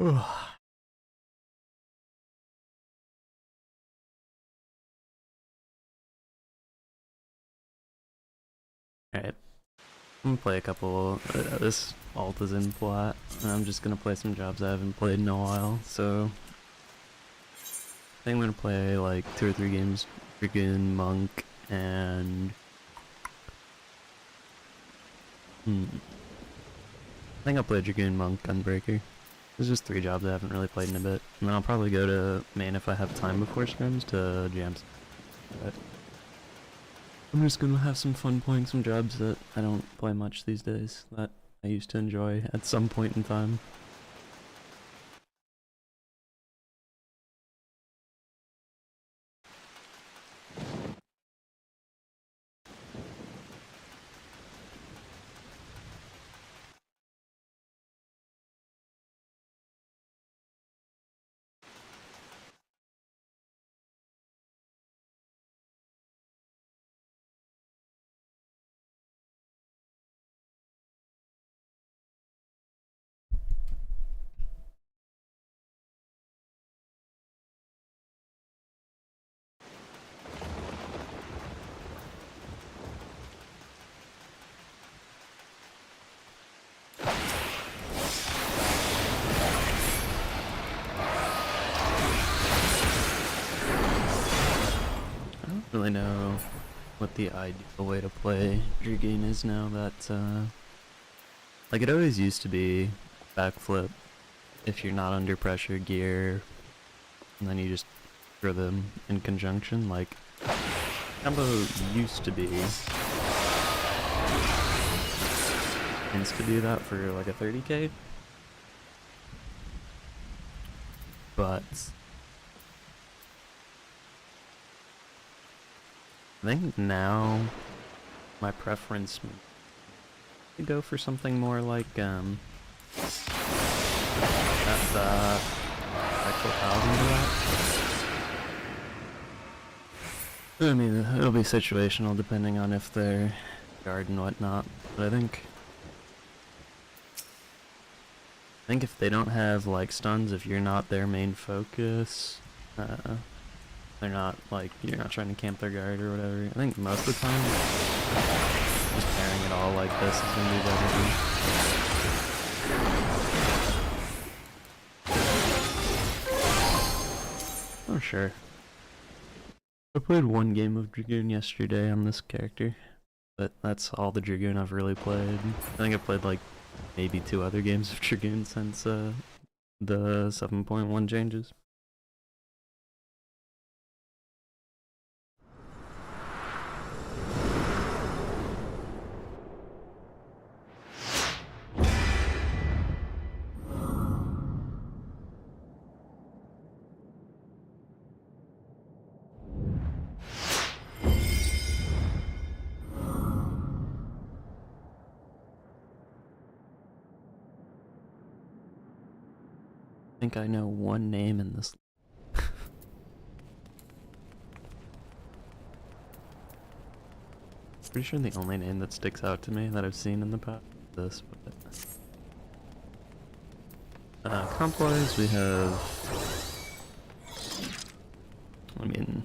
Alright, I'm gonna play a couple. This alt is in flat, and I'm just gonna play some jobs I haven't played in a while. So I think I'm gonna play like 2 or 3 games. Dragoon, Monk, and I think I'll play Dragoon, Monk, Gunbreaker. There's just 3 jobs I haven't really played in a bit, and then I'll probably go to main if I have time before scrims to jams. But I'm just gonna have some fun playing some jobs that I don't play much these days, that I used to enjoy at some point in time. I don't really know what the ideal way to play Dragoon is now that, like it always used to be backflip if you're not under pressure gear, and then you just throw them in conjunction, like combo used to do that for like a 30k, but I think now my preference to go for something more like that actual paladin to that. I mean, it'll be situational depending on if they're guard and whatnot, but I think if they don't have like stuns, if you're not their main focus, they're not like, you're not trying to camp their guard or whatever. I think most of the time, just pairing it all like this is gonna be better than... Oh sure. I played 1 game of Dragoon yesterday on this character, but that's all the Dragoon I've really played. I think I've played like maybe 2 other games of Dragoon since the 7.1 changes. I think I know 1 name in this. Pretty sure the only name that sticks out to me that I've seen in the past is this, but comp-wise we have, I mean,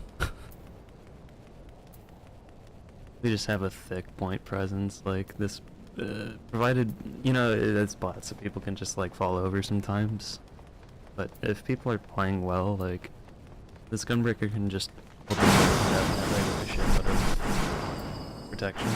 we just have a thick point presence, like this, provided, you know, it's bot, so people can just like fall over sometimes. But if people are playing well, like, this Gunbreaker can just open regular shit out of protection.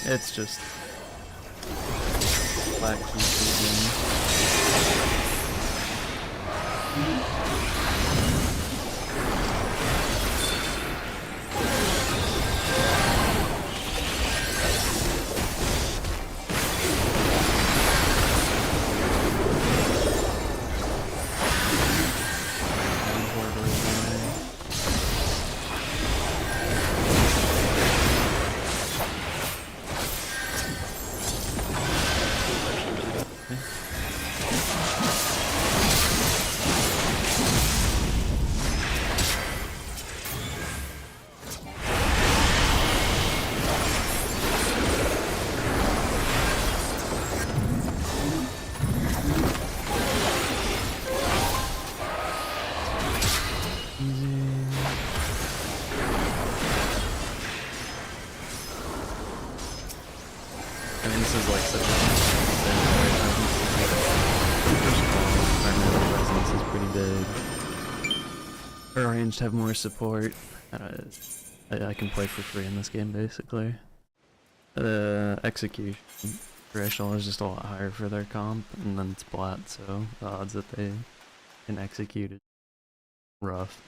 It's just black pieces I mean, this is like such a first of all, our melee presence is pretty big. We're arranged to have more support. I can play for free in this game, basically. The execution threshold is just a lot higher for their comp, and then it's Splat, so the odds that they can execute is rough.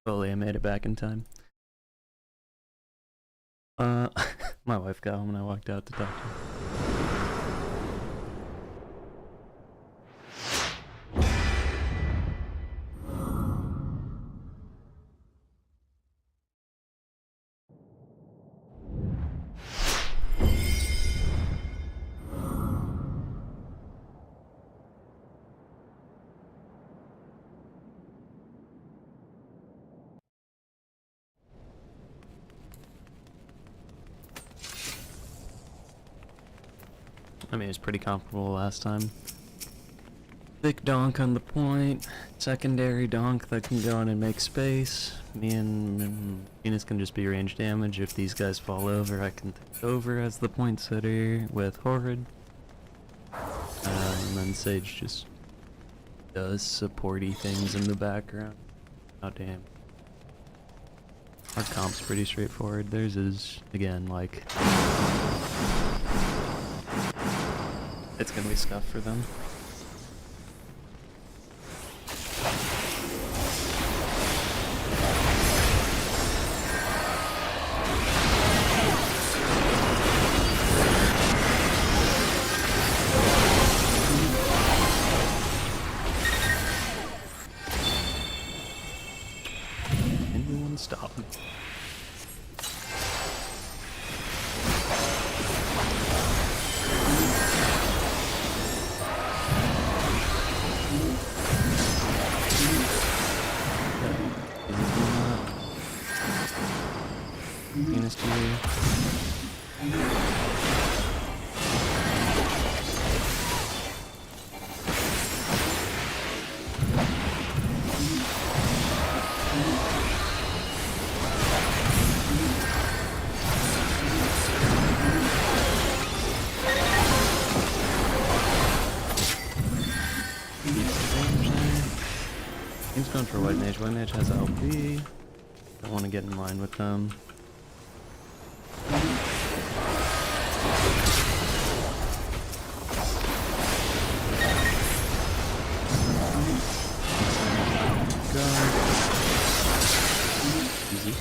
Hopefully I made it back in time. My wife got home and I walked out to talk to her. I mean, it was pretty comparable last time. Thick donk on the point, secondary donk that can go in and make space. Me and Venus can just be range damage. If these guys fall over, I can take over as the point setter with Horrid. And then Sage just does supporty things in the background. Oh damn. Our comp's pretty straightforward. Theirs is, again, like... it's gonna be scuff for them. for White Mage. White Mage has LP. Don't want to get in line with them. Easy.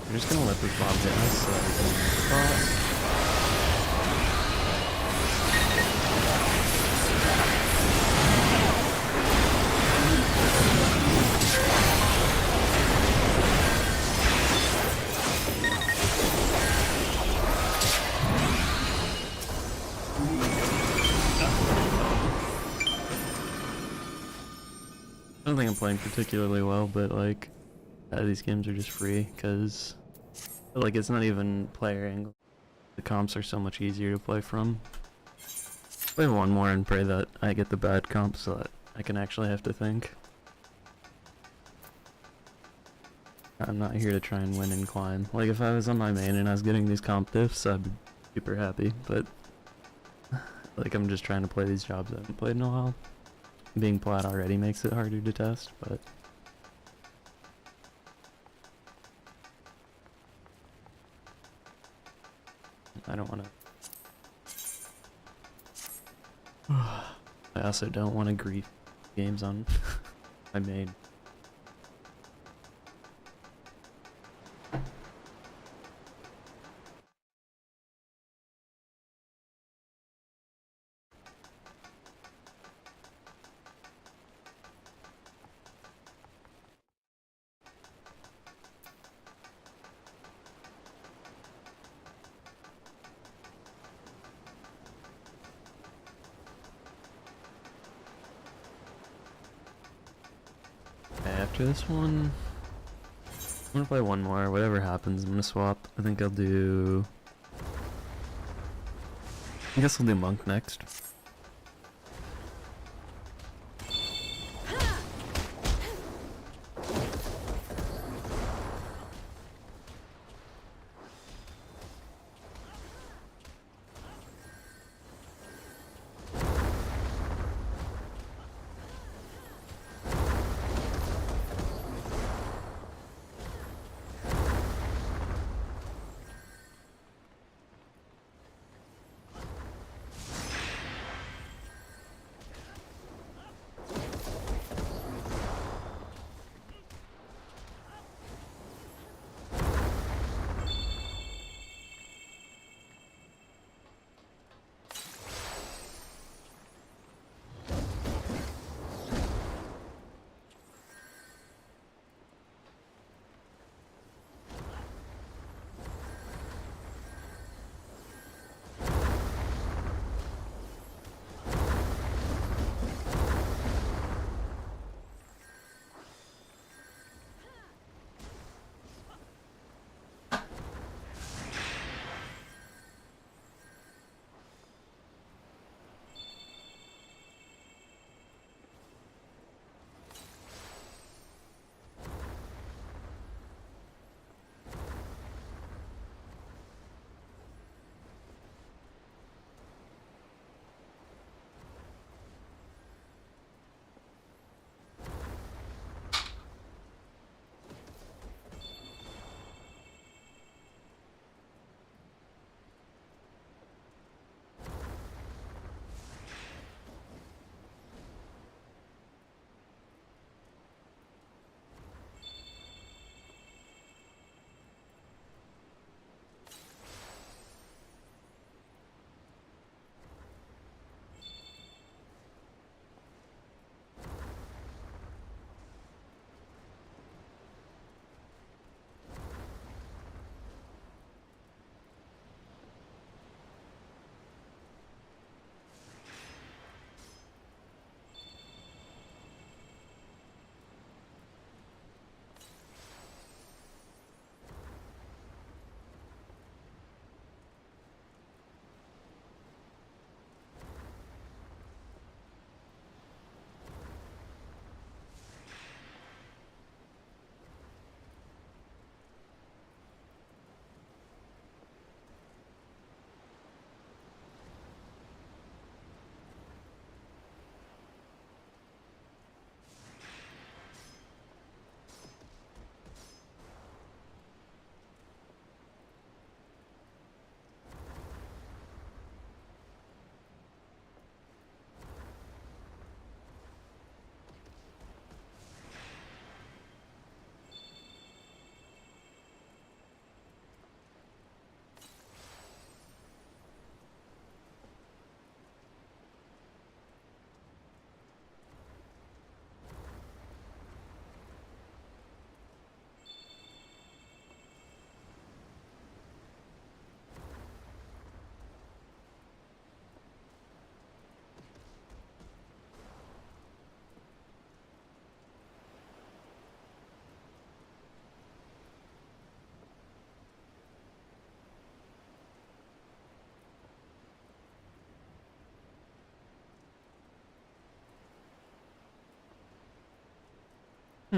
We're just gonna let this bomb hit us so that we can cross. I don't think I'm playing particularly well, but like, these games are just free, because like it's not even player angle. The comps are so much easier to play from. Play one more and pray that I get the bad comp so that I can actually have to think. I'm not here to try and win and climb. Like if I was on my main and I was getting these comp diffs, I'd be super happy, but like I'm just trying to play these jobs I haven't played in a while. Being plat already makes it harder to test, but I don't want to. I also don't want to grief games on my main. After this one, I'm gonna play one more. Whatever happens, I'm gonna swap. I think I'll do. I guess I'll do Monk next.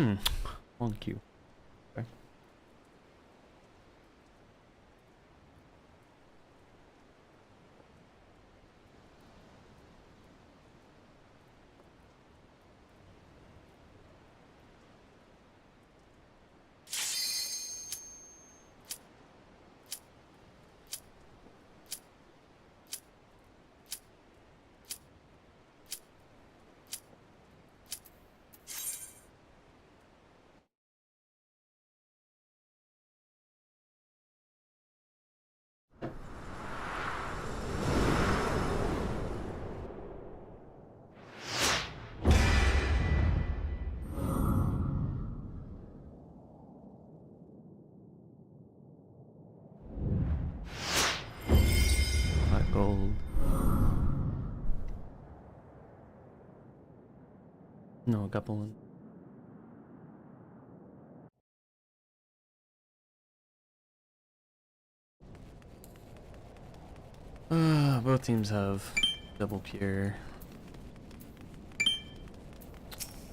Long queue. Okay. Black gold. No, a couple. Both teams have double pure.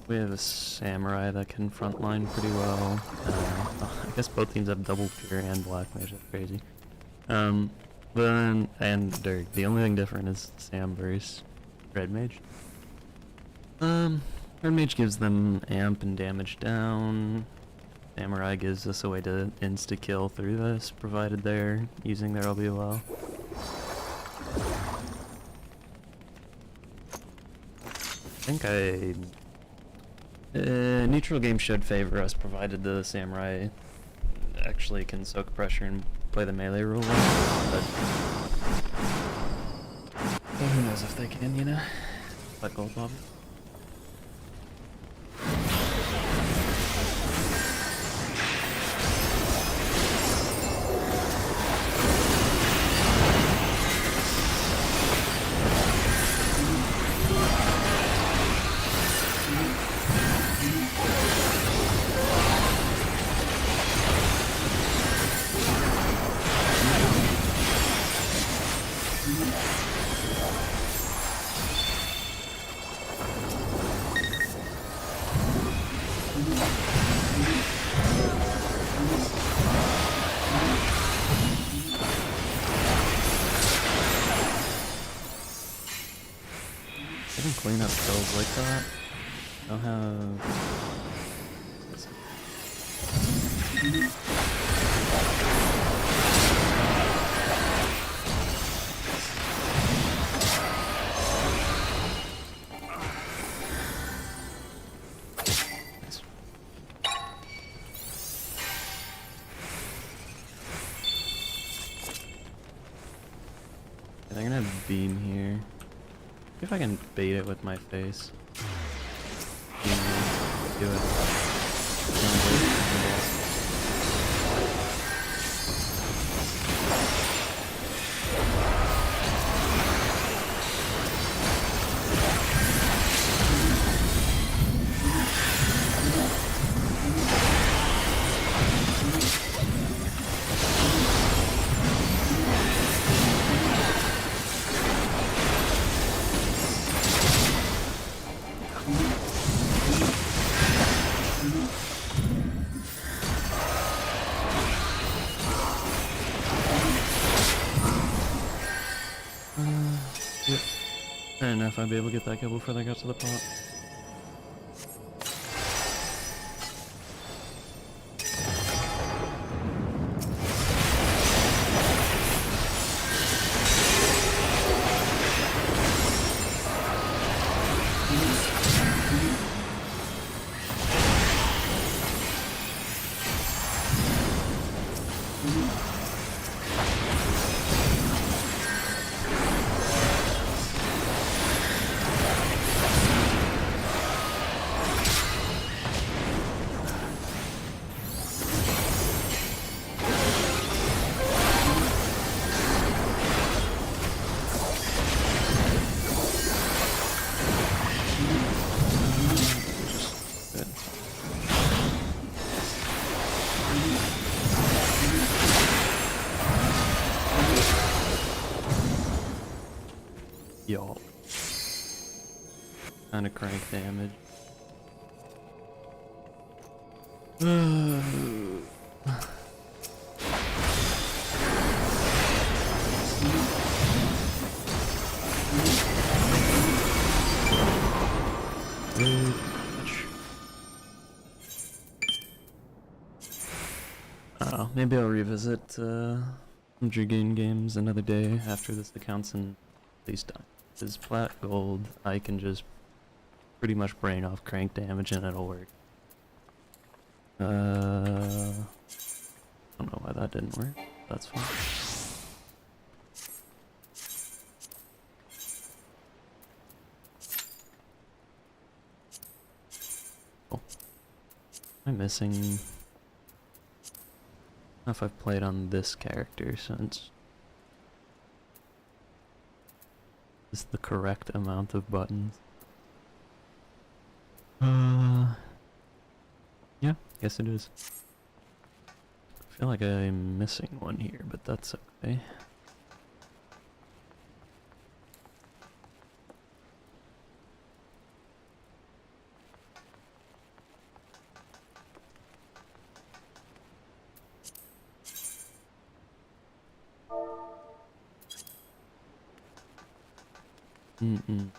We have a samurai that can frontline pretty well. I guess both teams have double pure and black mage. That's crazy. But then, and Dirk. The only thing different is Sam versus red mage. Red mage gives them amp and damage down. Samurai gives us a way to insta kill through this, provided they're using their LB well. I think neutral game should favor us, provided the samurai actually can soak pressure and play the melee rule. But who knows if they can, you know? Let gold bob. I can clean up kills like that. I'll have... Nice. They're gonna have beam here. See if I can bait it with my face. Do it. Yep. I don't know if I'd be able to get that kill before they got to the pot. Y'all. Kinda crank damage. Oh, maybe I'll revisit Dragoon games another day after this account's in at least done. Because flat gold, I can just pretty much brain off crank damage and it'll work. I don't know why that didn't work. That's fine. Oh. Am I missing? I don't know if I've played on this character since. Is the correct amount of buttons? Yeah, guess it is. I feel like I'm missing one here, but that's okay. Mm-mm.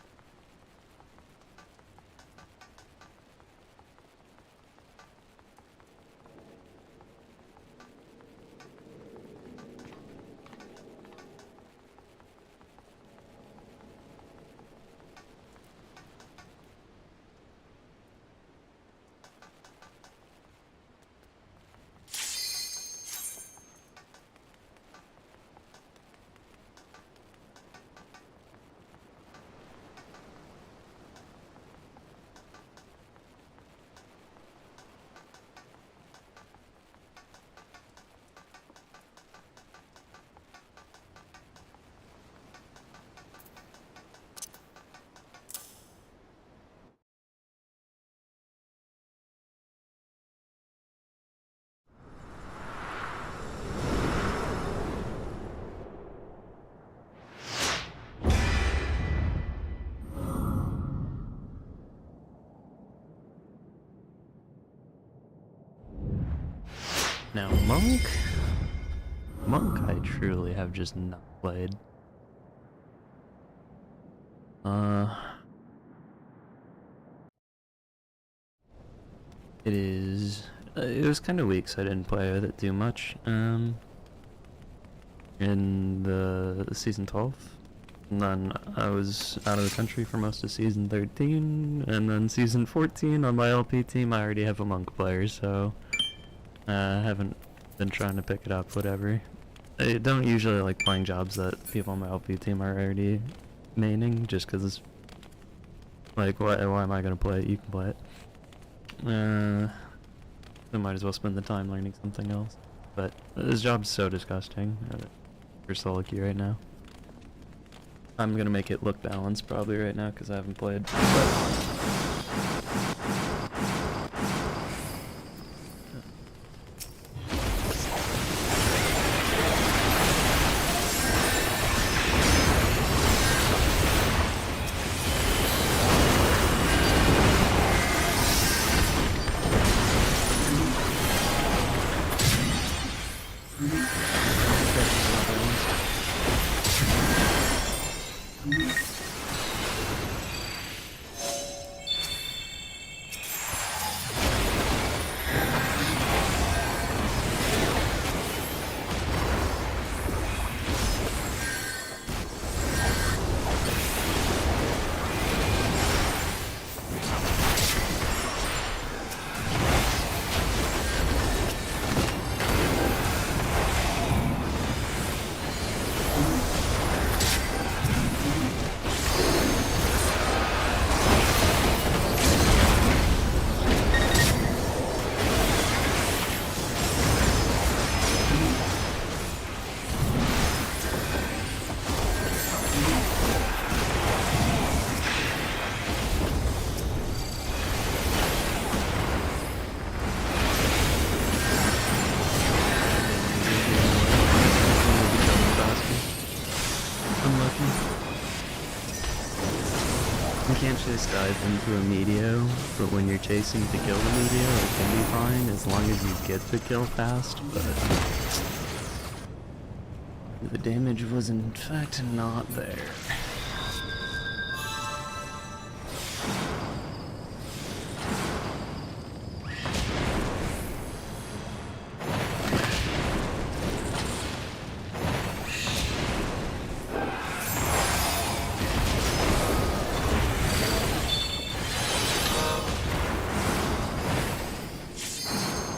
Now, Monk I truly have just not played. It was kind of weak, so I didn't play with it too much, in the season 12. And then I was out of the country for most of season 13, and then season 14 on my LP team I already have a Monk player, so I haven't been trying to pick it up, whatever. I don't usually like playing jobs that people on my LP team are already maining, just because it's like, why am I gonna play it? You can play it. I might as well spend the time learning something else. But this job's so disgusting for solo queue right now. I'm gonna make it look balanced probably right now because I haven't played. You can't just dive into a medio, but when you're chasing to kill the medio, it can be fine as long as you get the kill fast, but the damage was in fact not there.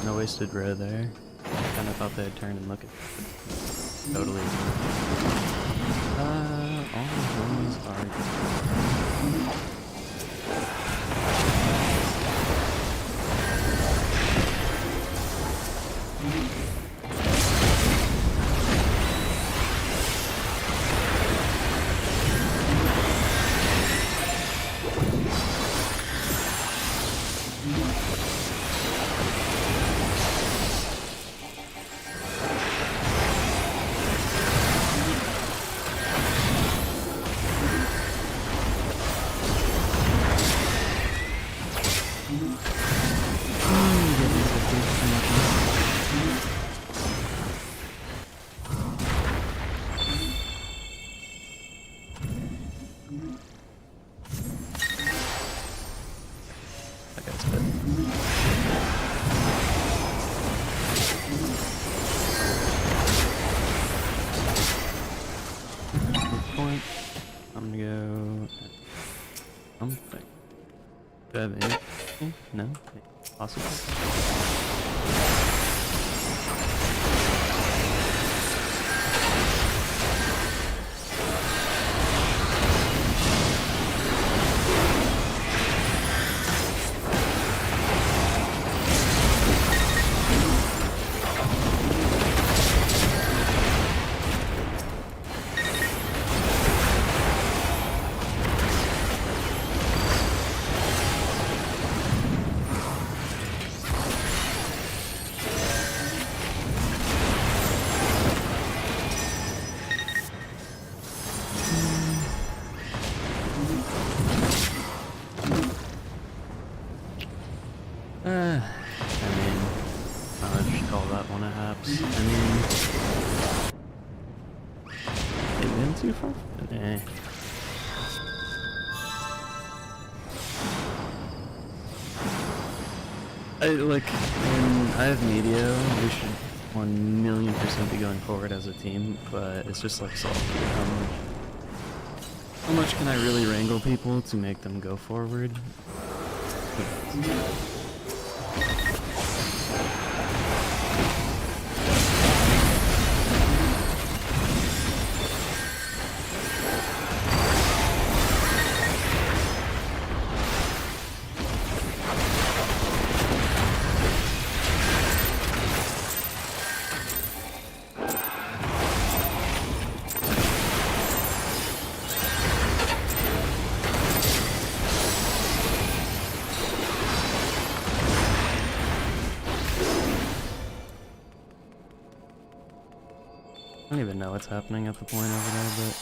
No wasted row there. Kinda thought they'd turn and look at it. Totally. All the homies are... That guy's good. Good point. I'm gonna go... something. Do I have anything? No? Possible? I mean, I'll just call that one a haps. I mean, they've been too far? Eh. When I have Medio, we should 1,000,000% be going forward as a team, but it's just like salty. How much can I really wrangle people to make them go forward? I don't even know what's happening at the point over there, but...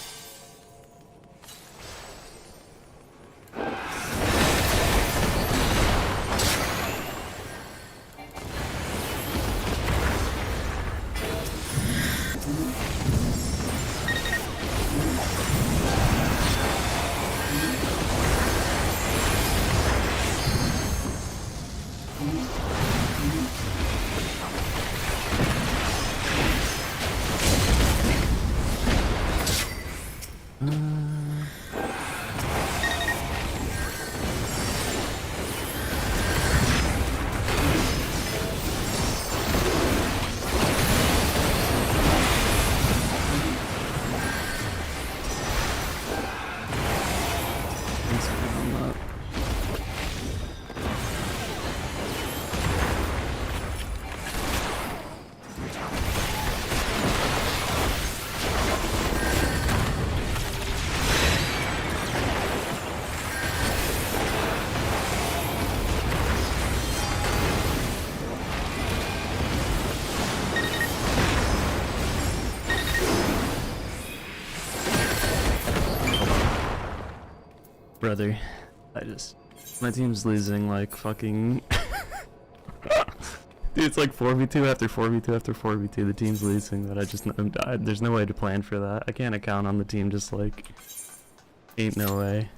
Brother, my team's losing like fucking... Dude, it's like 4v2 after 4v2 after 4v2, the team's losing, but there's no way to plan for that. I can't account on the team, just like, ain't no way.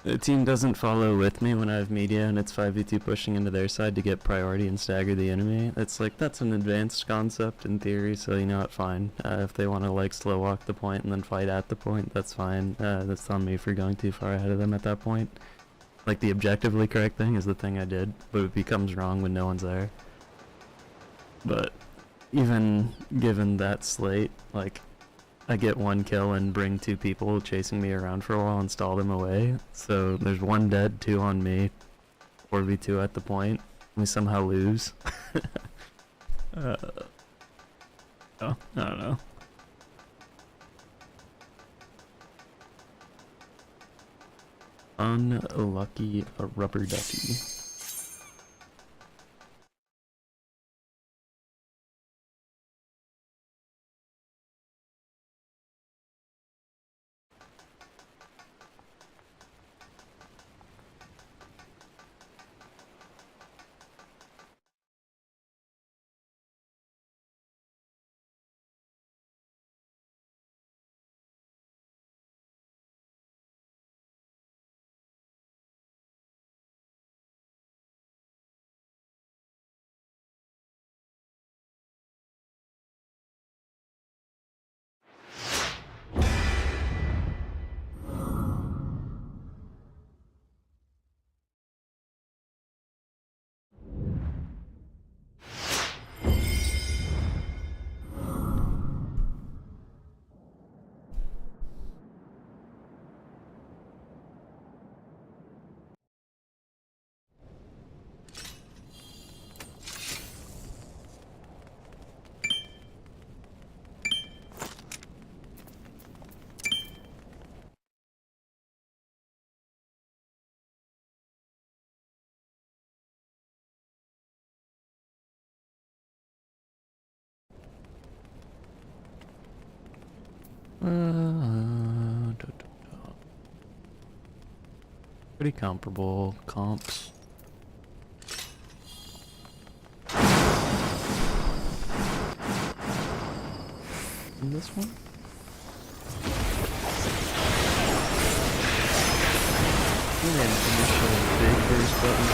The team doesn't follow with me when I have media and it's 5v2 pushing into their side to get priority and stagger the enemy. It's like, that's an advanced concept in theory, so you know what, fine. If they want to like slow walk the point and then fight at the point, that's fine. That's on me for going too far ahead of them at that point. Like, the objectively correct thing is the thing I did, but it becomes wrong when no one's there. But even given that slate, like, I get 1 kill and bring 2 people chasing me around for a while and stall them away. So there's 1 dead, 2 on me, 4v2 at the point. We somehow lose. Oh, I don't know. Unlucky rubber ducky. Pretty comparable comps. And this one? Really an initial big burst button.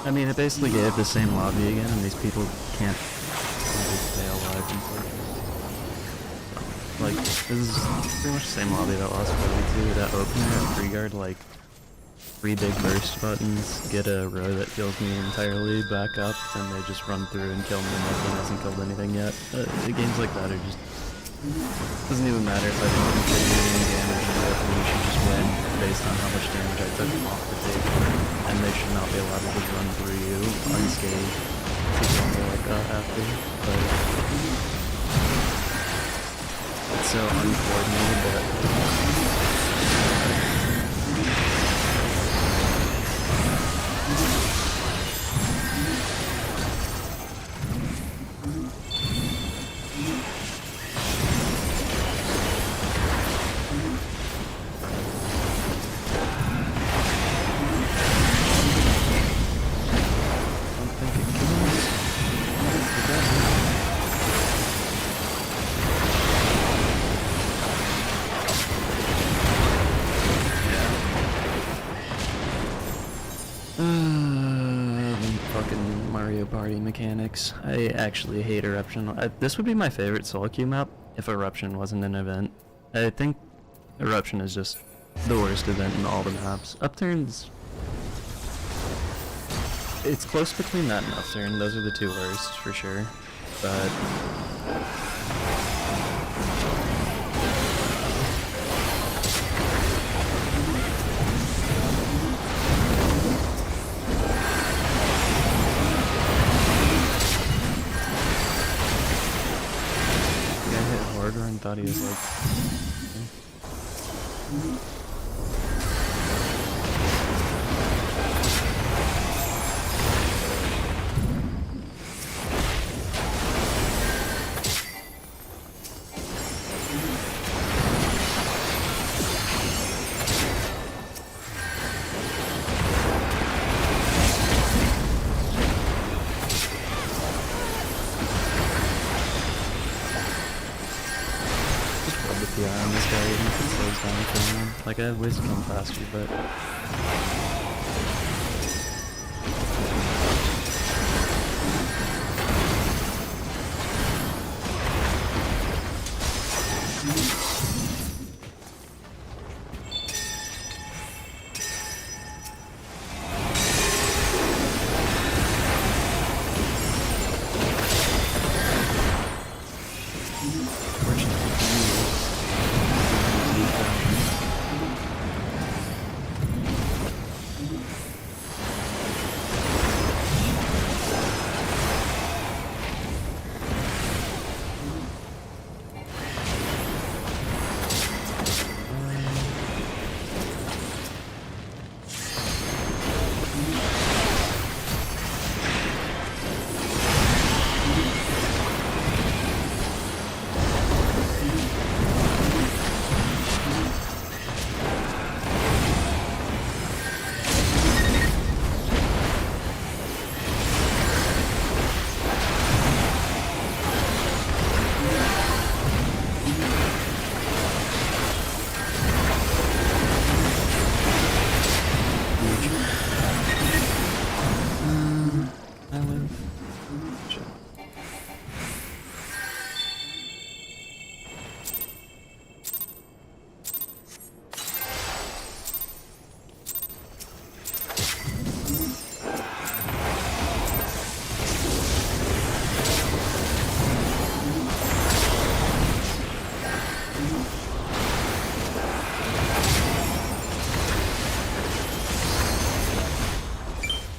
I mean, it basically gave the same lobby again, and these people can't stay alive and stuff. Like, this is pretty much the same lobby that last 4v2. That opener, free guard, like, 3 big burst buttons, get a row that kills me entirely, back up, and they just run through and kill me, and nothing hasn't killed anything yet. Games like that are just... doesn't even matter if I don't take any damage in the opening, you should just win based on how much damage I took off the table. And they should not be allowed to just run through you unscathed to something like that after. But it's so uncoordinated that... fucking Mario Party mechanics. I actually hate Eruption. This would be my favorite solo queue map if Eruption wasn't an event. I think Eruption is just the worst event in all the maps. Upturn's... It's close between that and Upturn. Those are the two worst, for sure. But... I thought he was like... Yeah, on this guy, even if it slows down for him. Like, I have ways to come faster, but...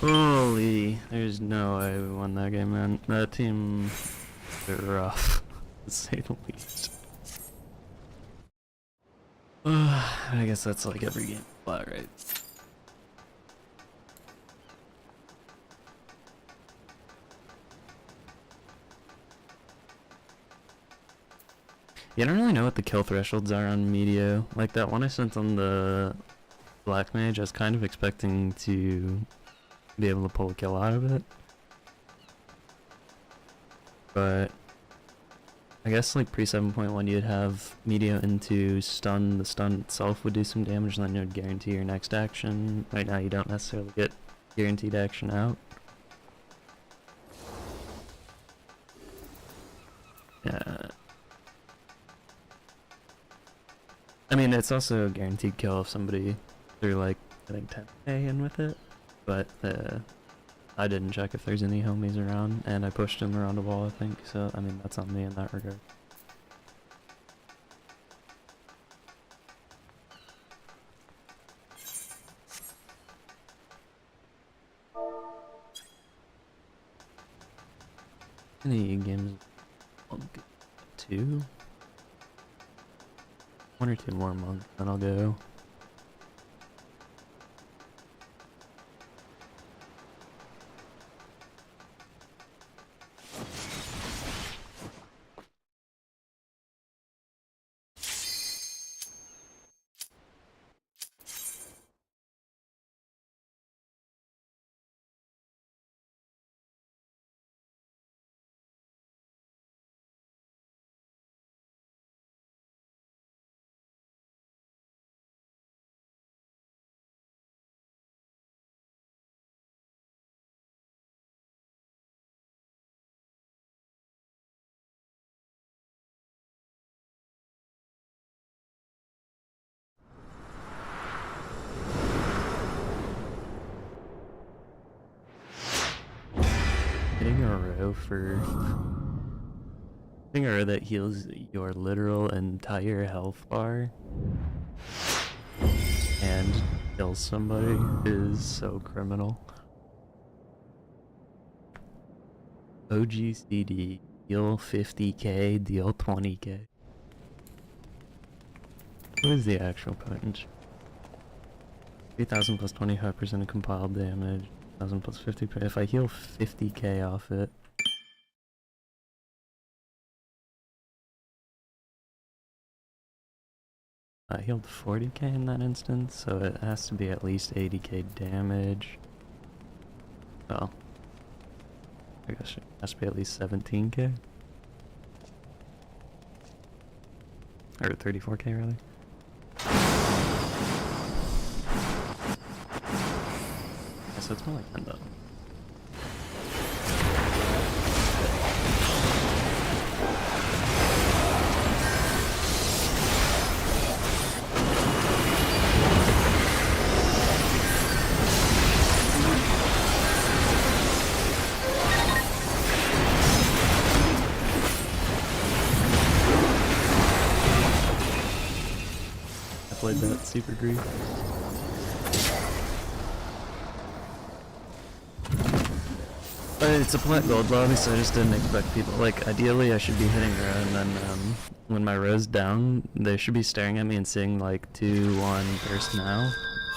Holy, there's no way we won that game, man. That team is a bit rough, to say the least. I guess that's like every game flat, right? Yeah, I don't really know what the kill thresholds are on Medio. Like that one I sent on the Black Mage, I was kind of expecting to be able to pull a kill out of it. But I guess like pre 7.1 you'd have Medio into stun, the stun itself would do some damage and then it would guarantee your next action. Right now you don't necessarily get guaranteed action out. Yeah. I mean it's also a guaranteed kill if somebody threw like I think 10k in with it. But I didn't check if there's any homies around, and I pushed him around a wall, I think, so, I mean, that's on me in that regard. Any games? Two? One or two more months, then I'll go. go for thing or that heals your literal entire health bar and kills somebody is so criminal. OGCD, heal 50k, deal 20k. What is the actual potential? 3,000 plus 25% of compiled damage, 1,000 plus 50. If I heal 50k off it, I healed 40k in that instance, so it has to be at least 80k damage. Well, I guess it has to be at least 17k. Or 34k rather. Yeah, so it's more like 10 though. Played that super grief. But it's a plat gold lobby, so I just didn't expect people. Like, ideally, I should be hitting row, and then when my row's down, they should be staring at me and seeing like 2-1 burst now,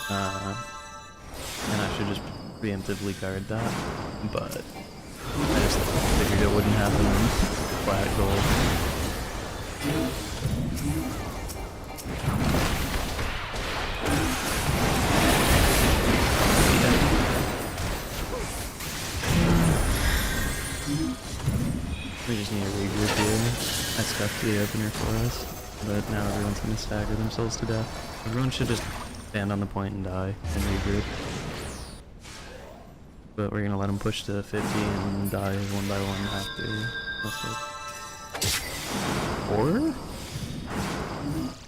and I should just preemptively guard that. But I just figured it wouldn't happen in flat gold. We just need to regroup here. I scuffed the opener for us, but now everyone's gonna stagger themselves to death. Everyone should just stand on the point and die and regroup. But we're gonna let them push to 50 and die one by one after. Or?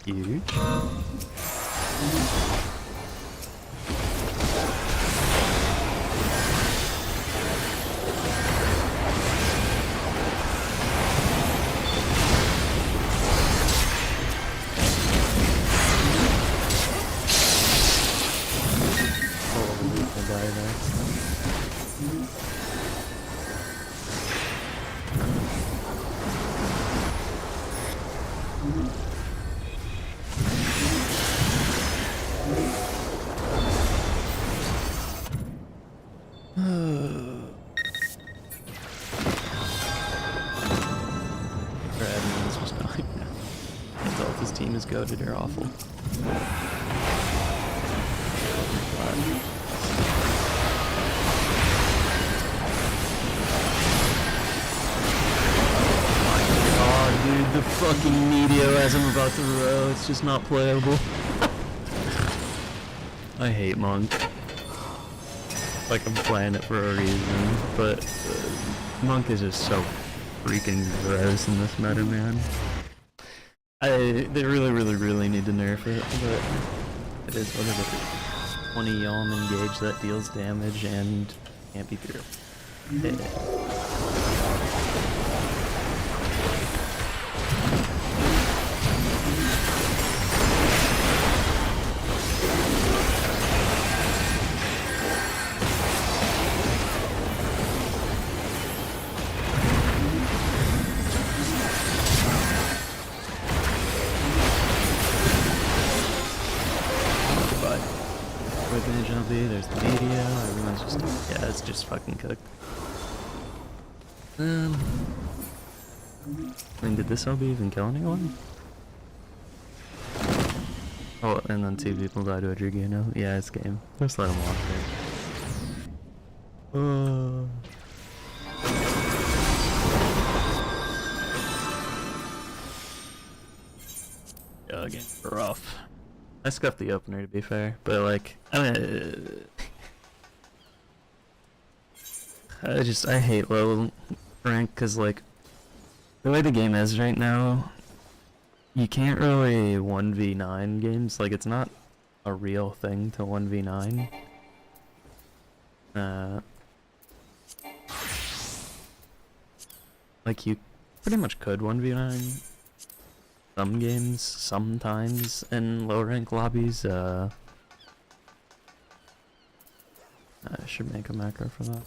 Huge. Goated or awful. Oh, dude, the fucking meteor as I'm about to row, it's just not playable. I hate Monk. Like I'm playing it for a reason, but Monk is just so freaking gross in this meta, man. They really need to nerf it, but it is what it is. 20 Yalm engage that deals damage and can't be through. There's the media, everyone's just, yeah, it's just fucking cooked. I mean, did this LB even kill anyone? Oh, and then 2 people died to a Dragino. Yeah, it's game. Just let him walk there. Yeah, again, rough. I scuffed the opener to be fair, but like, I mean, I hate low rank because like, the way the game is right now, you can't really 1v9 games, like it's not a real thing to 1v9. like you pretty much could 1v9 some games sometimes in low rank lobbies. I should make a macro for that.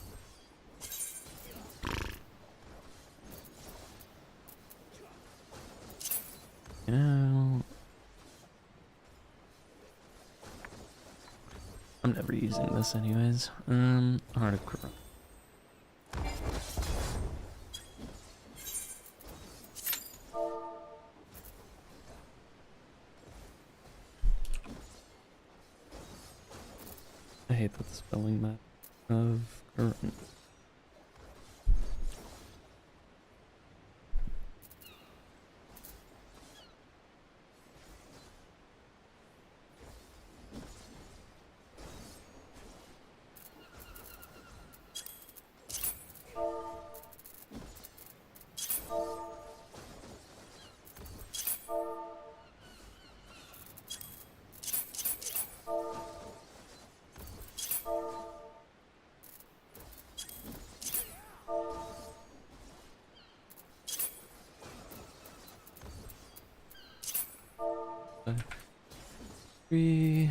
You know, I'm never using this anyways. Hardcore. I hate that spelling map of current. Three.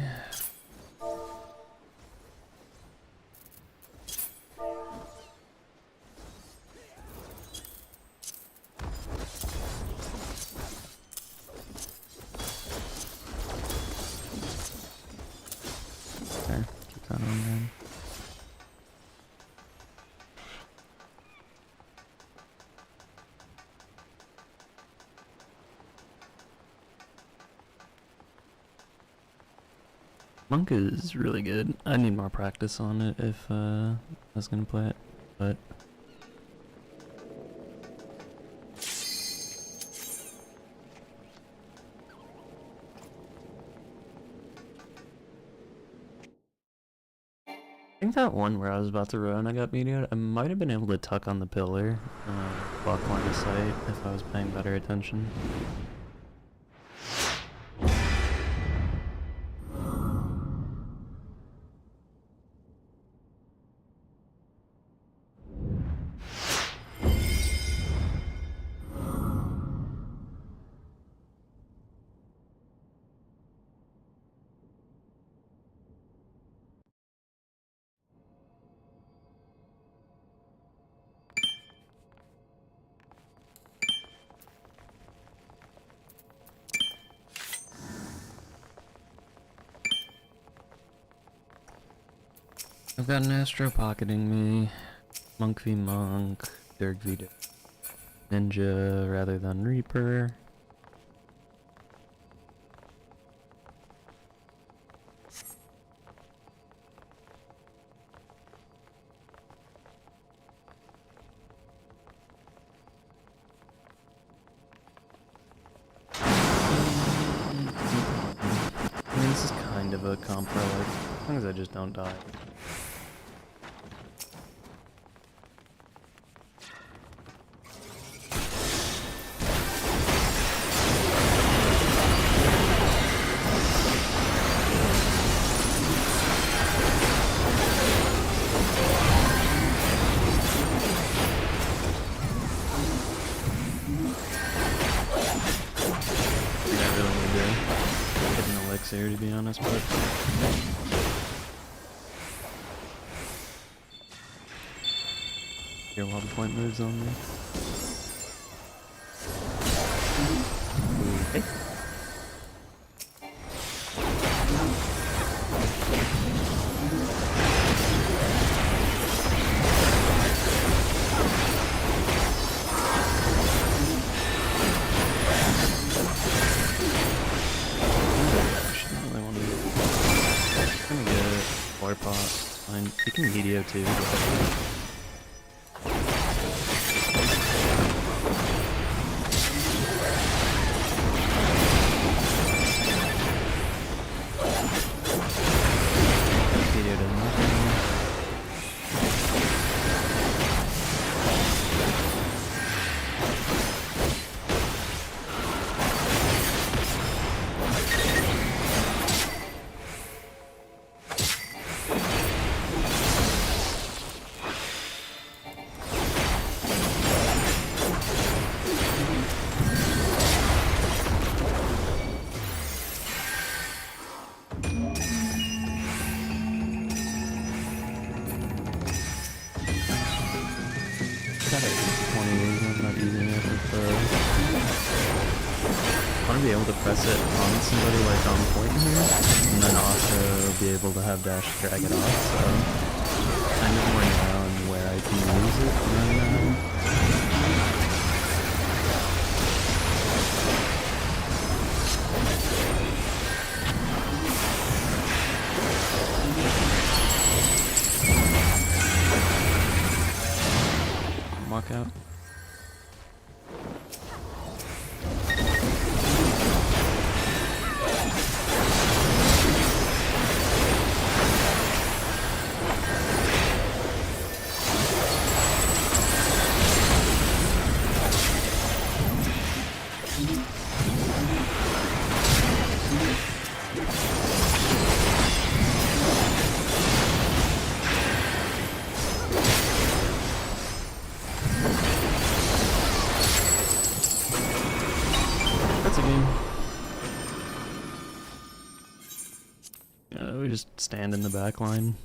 Okay, keep that on then. Monk is really good. I need more practice on it if I was gonna play it, but I think that one where I was about to run, I got mediated. I might have been able to tuck on the pillar, block line of sight if I was paying better attention. I've got an Astro pocketing me, Monk v Monk, Dirk v Ninja rather than Reaper. I mean, this is kind of a comp relic, as long as I just don't die. To be honest, but here while the point moves on me. Hey. Pot. Fine. You can medio too. Medio does nothing. want to be able to press it on somebody like on point here, and then also be able to have dash drag it off, so kind of more now on where I can use it right now. Walk out. We just stand in the back line.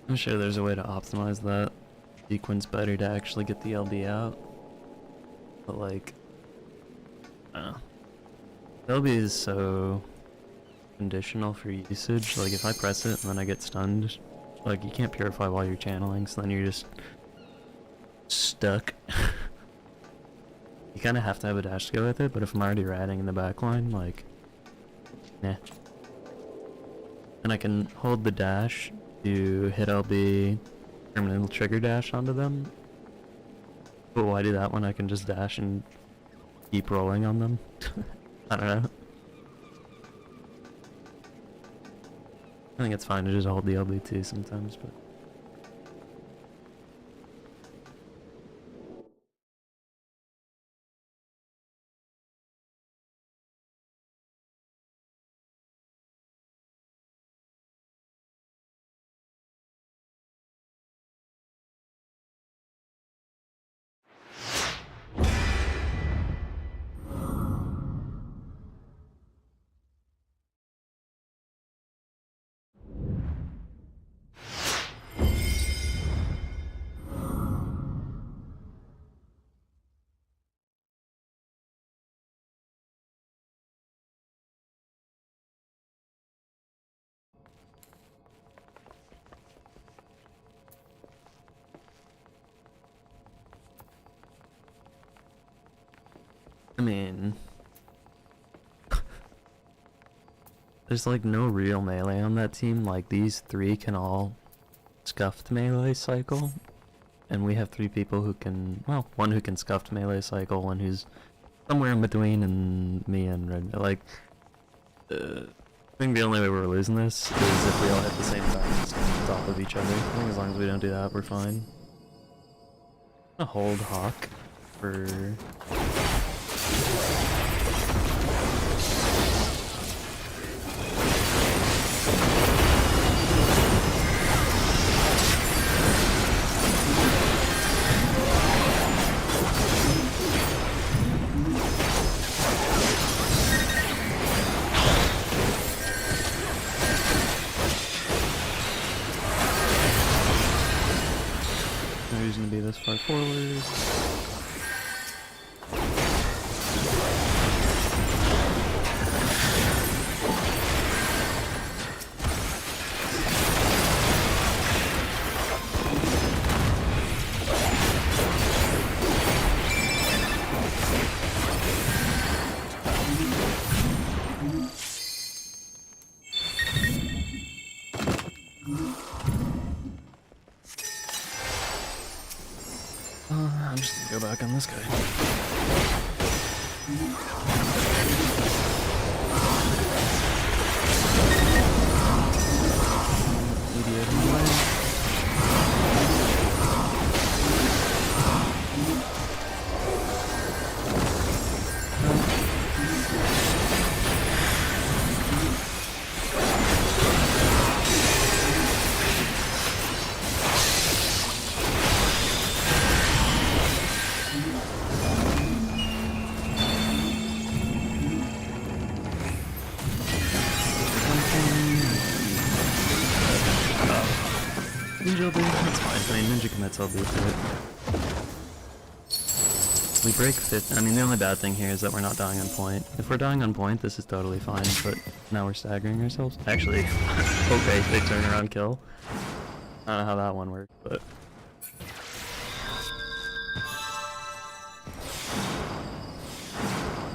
I'm sure there's a way to optimize that sequence better to actually get the LB out. But like, LB is so conditional for usage. Like if I press it and then I get stunned, like you can't purify while you're channeling, so then you're just stuck. You kind of have to have a dash to go with it, but if I'm already ratting in the back line, like, nah. And I can hold the dash to hit LB, permanent trigger dash onto them. But why do that when I can just dash and keep rolling on them? I don't know. I think it's fine to just hold the LB2 sometimes, but... I mean, there's like no real melee on that team. Like these three can all scuffed melee cycle, and we have three people who can, well, one who can scuffed melee cycle, one who's somewhere in between, and me and Red. Like, I think the only way we're losing this is if we all hit the same time and stand on top of each other. I think as long as we don't do that, we're fine. I'm gonna hold Hawk for... No reason to be this far forward. I'm just gonna go back on this guy. Idiot anyway. LB, that's fine. I mean, ninja commits LB to it. We break 50. I mean, the only bad thing here is that we're not dying on point. If we're dying on point, this is totally fine, but now we're staggering ourselves. Actually, okay, big turnaround kill. I don't know how that one worked, but...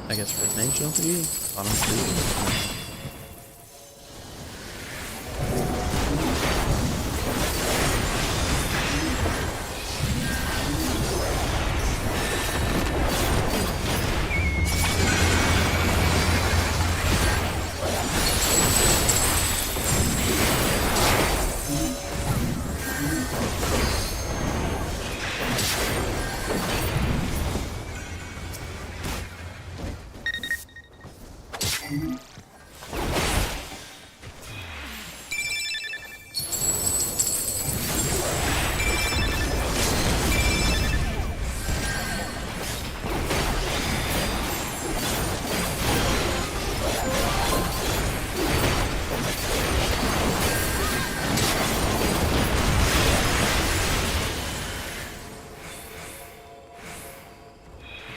I guess red mage LB? Honestly.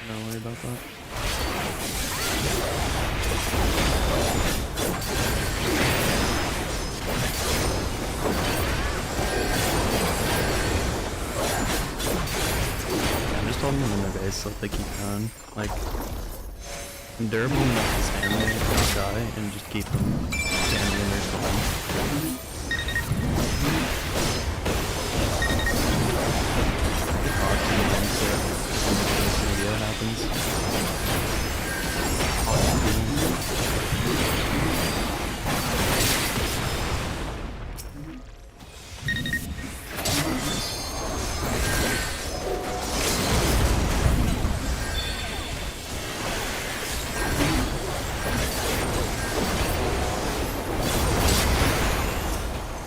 Don't worry about that. I'm just holding them in their base so that they keep going. Like, durable enough to stand there and not die, and just keep them standing in their storm. Video happens.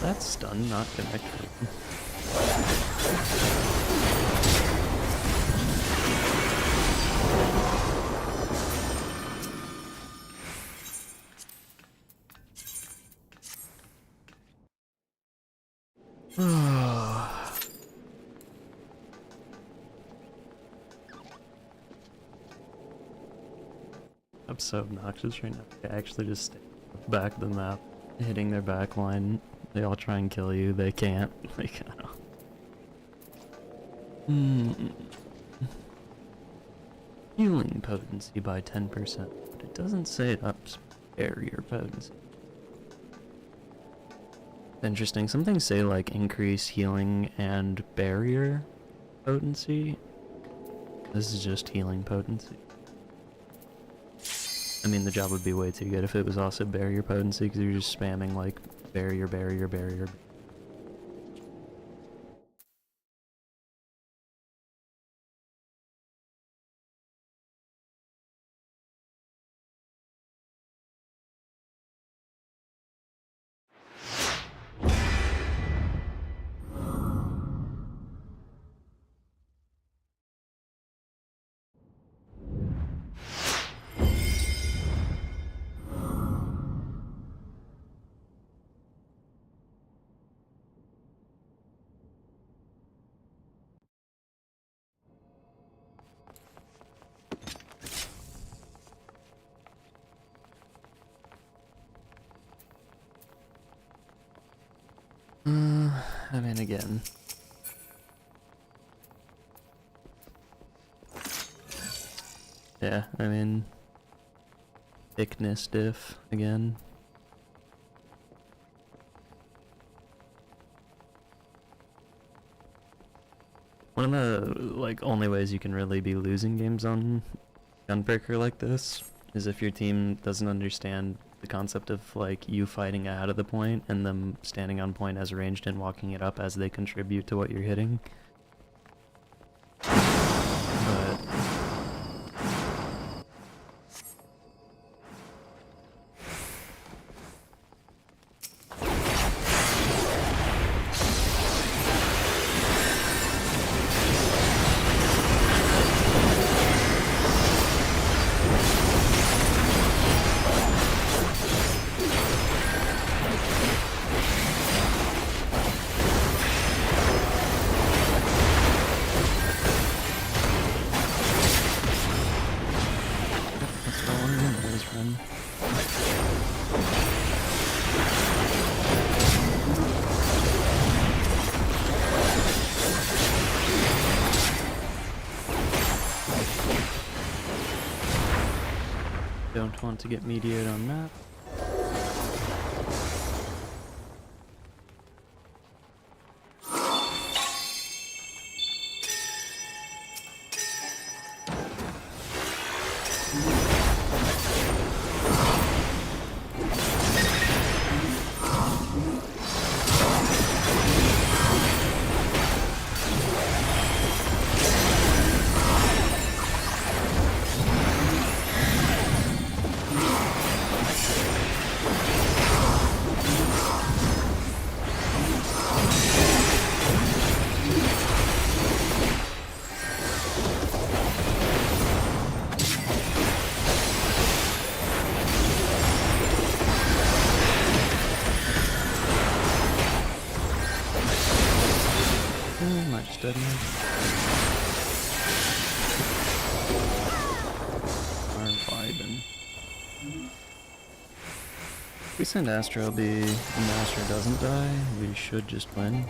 That's stun, not connected. I'm so obnoxious right now. I actually just stay back of the map, hitting their back line. They all try and kill you. They can't. Like, I don't. Healing potency by 10%, but it doesn't say it ups barrier potency. Interesting. Some things say like increase healing and barrier potency. This is just healing potency. I mean, the job would be way too good if it was also barrier potency, because you're just spamming like barrier, barrier, barrier. I mean, again. Yeah, I mean, thickness diff again. One of the like only ways you can really be losing games on Gunbreaker like this is if your team doesn't understand the concept of like you fighting out of the point and them standing on point as ranged and walking it up as they contribute to what you're hitting. But want to get mediate on that. Dead now. Are vibing. If we send Astro B and Astro doesn't die, we should just win.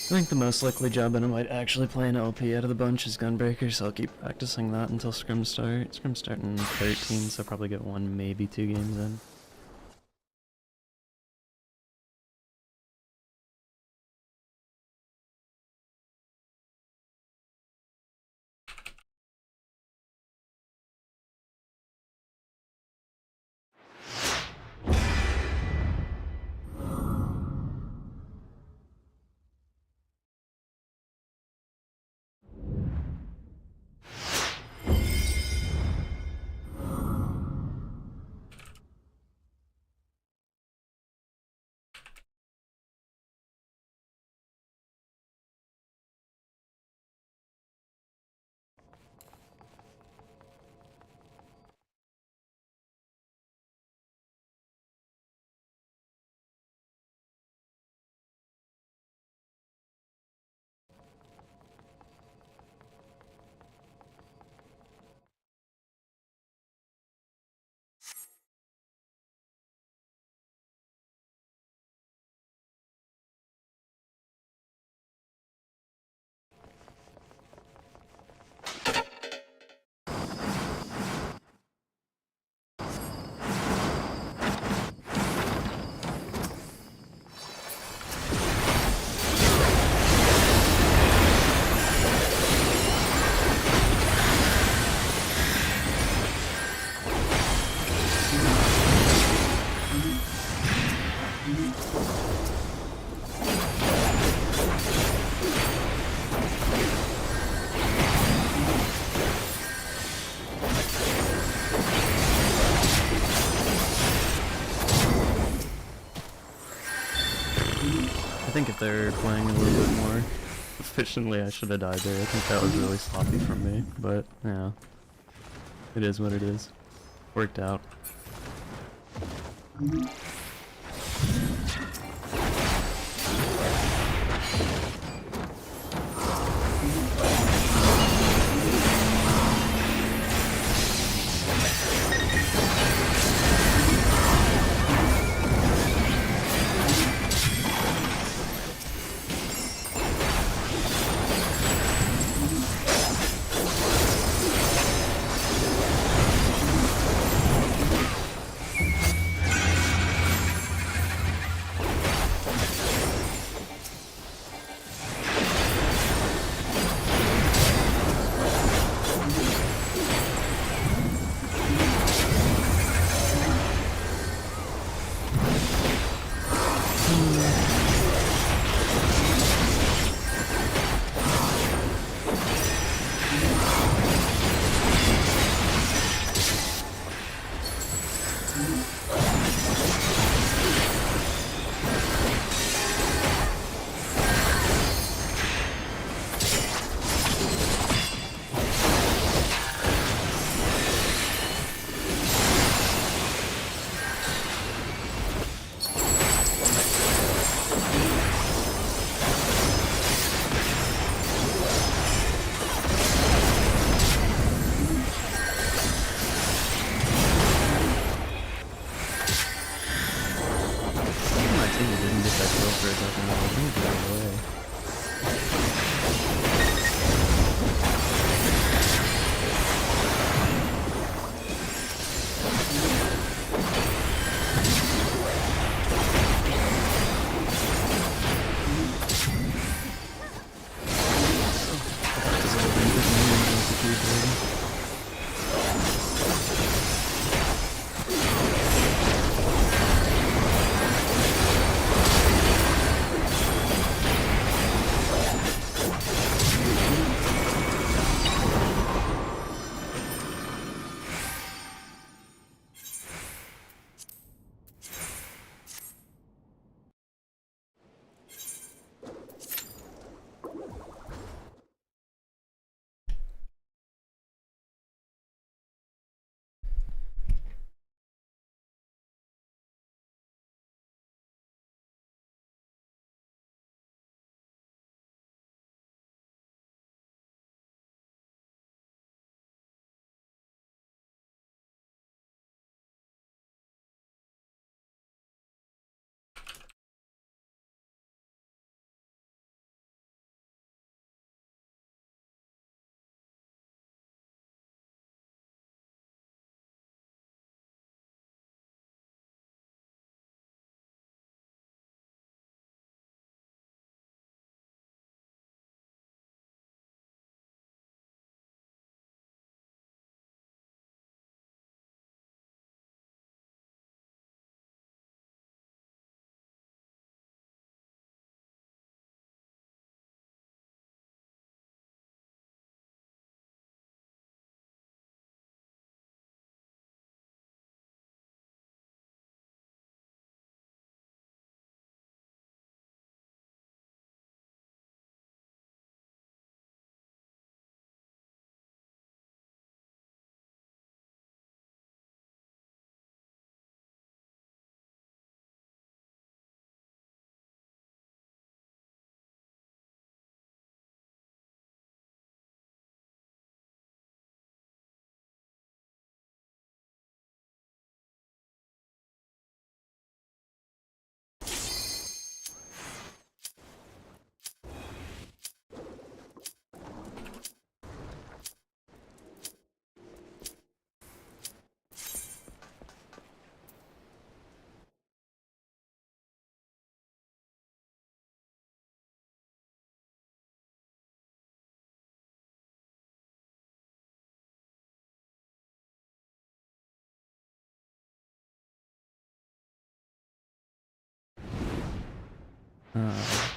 I think the most likely job and I might actually play an LP out of the bunch is Gunbreaker, so I'll keep practicing that until Scrim start. Scrim start in 13, so I'll probably get 1, maybe 2 games in. I think if they're playing a little bit more efficiently, I should have died there. I think that was really sloppy from me, but yeah, it is what it is. Worked out.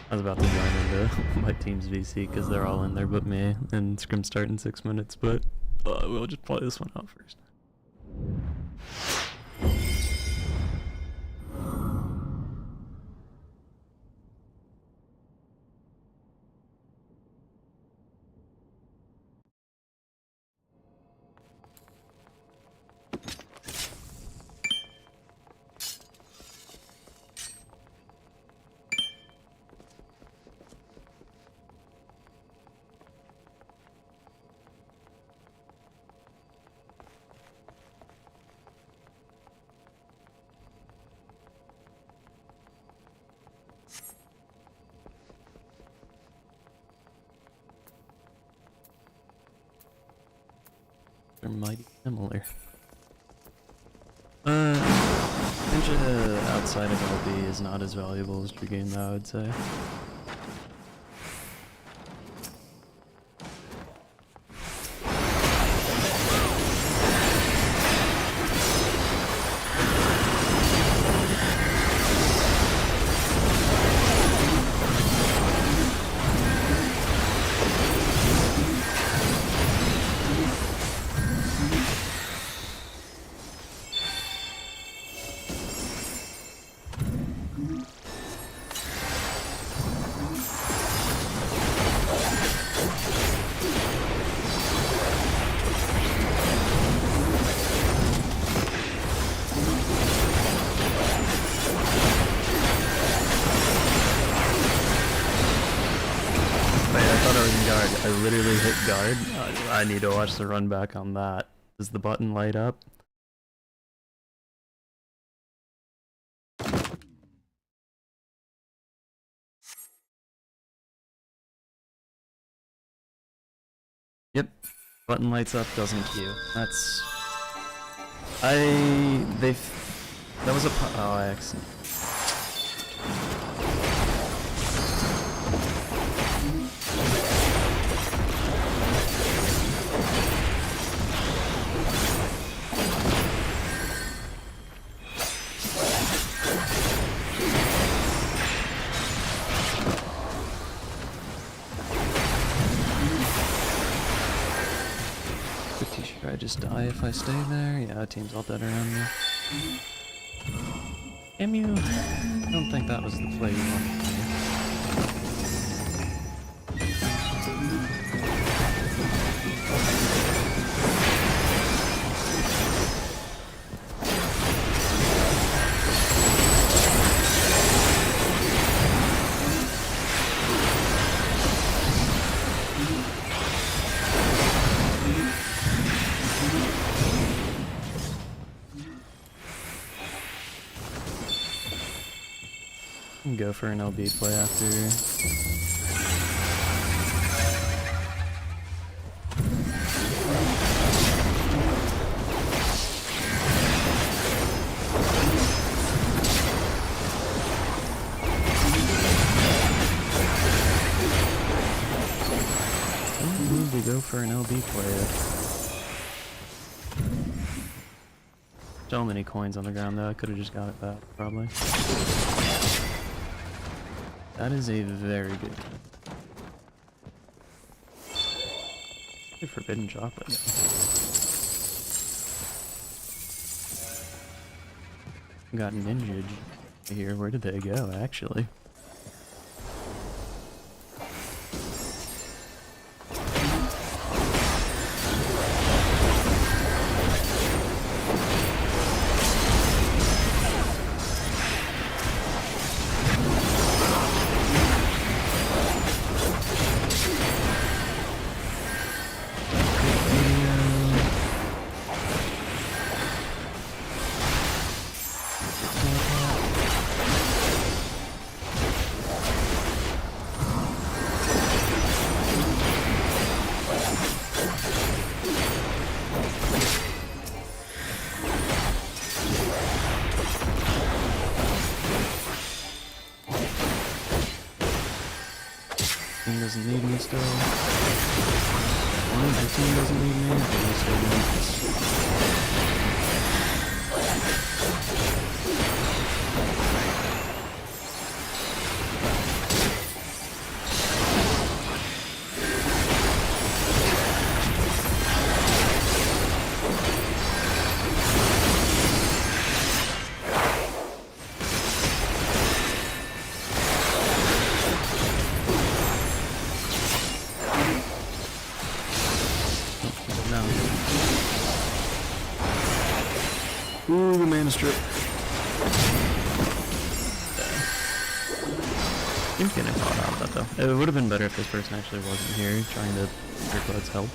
I was about to join into my team's VC because they're all in there but me, and scrim start in 6 minutes, but we'll just play this one out first. They're mighty similar. Ninja outside of LB is not as valuable as your game though, I would say. literally hit guard. I need to watch the run back on that. Does the button light up? Yep. Button lights up, doesn't queue. That's... That was a... Oh, accident. Should I just die if I stay there? Yeah, team's all dead around me. Damn you! I don't think that was the play you wanted to do. Go for an LB play after. I need to go for an LB play. So many coins on the ground though, I could have just got it back, probably. That is a very good game. Forbidden chocolate. Got ninja here. Where did they go, actually? Team doesn't need me still. One of the team doesn't need me, but they still do. Ooh, the mana strip. Team's getting caught out of that though. It would have been better if this person actually wasn't here trying to request help.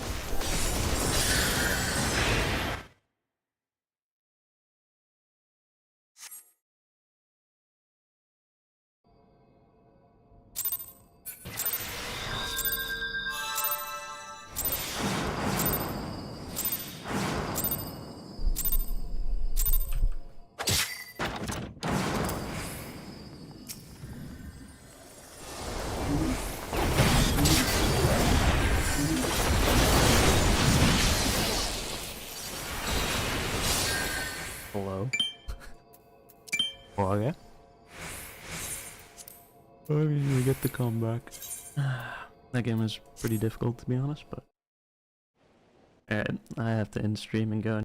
Hello. Well, okay. I mean, we get the comeback. That game was pretty difficult to be honest, but... Alright, I have to end stream and go.